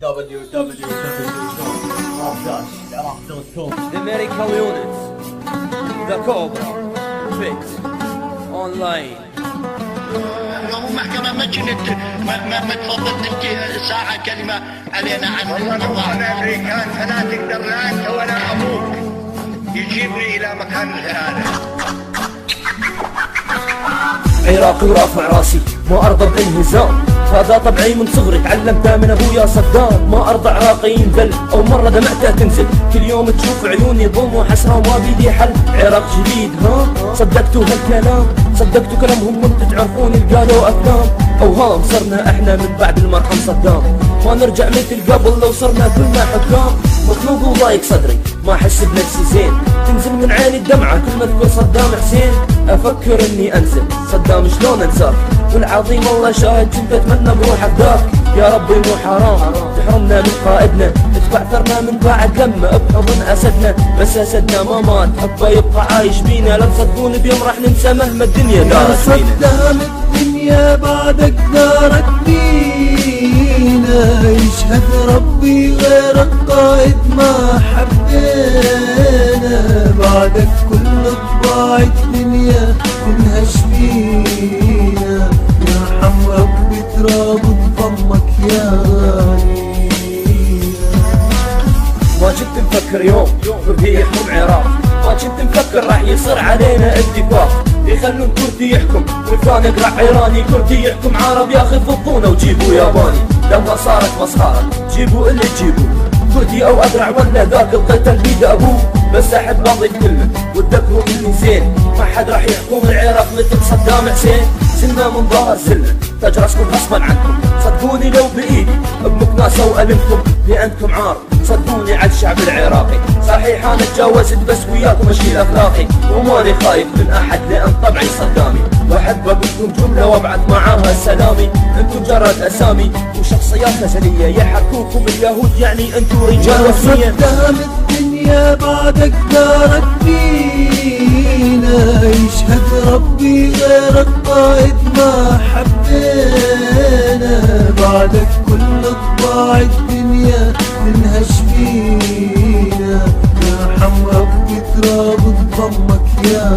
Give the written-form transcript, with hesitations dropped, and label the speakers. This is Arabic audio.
Speaker 1: www.iraq.com. The medical units, the Cobra, Fit, online.
Speaker 2: محكمة ما كنت ما تفضل تحكي ساعة كلمة علينا عن
Speaker 3: والله الامريكان فلا تقدر لا انت ولا ابوك يجيبني الى مكان الهلالة.
Speaker 4: عراقي ورافع راسي ما ارضى بانهزام، هذا طبعي من صغري تعلمته من ابويا صدام. ما ارضى عراقي ينذل او مرة دمعته تنزل، كل يوم تشوف عيوني ظلم وحسرة وما بيدي حل. عراق جديد ها صدقتوا هالكلام؟ صدقتوا كلامهم وانتوا تعرفون اللي قالوا افلام اوهام. صرنا احنا من بعد المرحوم صدام، ما نرجع مثل قبل لو صرنا كلنا حكام. مخنوق وضايق صدري ما احس بنفسي زين، تنزل من عيني الدمعة كل ما اذكر صدام حسين. افكر اني انزل صدام شلون انساك، والعظيم الله شاهد كنت اتمنى بروحك ذاك. يا ربي مو حرام تحرمنا من قائدنا، تبعثرنا من بعد لما بحضن اسدنا. بس اسدنا ما مات حبه يبقى عايش بينا، لا تصدقون بيوم راح ننسى مهما الدنيا دارت فينا.
Speaker 5: صدام الدنيا بعدك دارت بينا، يشهد ربي غير القائد ما حبينا. بعدك كل طباع الدنيا تنهش فينا، يرحم ربي تراب ضمك يا غالينا.
Speaker 4: ما كنت مفكر يوم كردي يحكم عراق، ما كنت مفكر راح يصير علينا اتفاق. يخلون كردي يحكم والثاني يقرع عيراني، كردي يحكم عرب ياخذ فضونا وجيبوا ياباني. لما صارت مسخرة جيبوا اللي تجيبوا، كردي او ادرع ولا ذاك القتل بيد ابوه. بس احد بضيف كلمة وتذكروا مني زين، ما حد راح يحكم العراق مثل صدام حسين. سنة من ظهر سلة تاج راسكم غصبا عنكم، صدقوني لو بايدي بمكناسة والمكم لانكم عار. صدقوني على الشعب العراقي صحيح انا تجاوزت بس وياكم اشيل اخلاقي، وماني خايف من احد لان طبعي صدامي. واحب اقولكم جملة وابعث معاها سلامي، انتم مجرد اسامي وشخصيات هزلية يحركوكم اليهود يعني انتم رجال وثنية.
Speaker 5: صدام الدنيا بعدك دارت فينا، يشهد ربي غير القائد ما حبينا. بعدك كل طباع الدنيا تنهش فينا، يرحم ربي تراب ضمك يا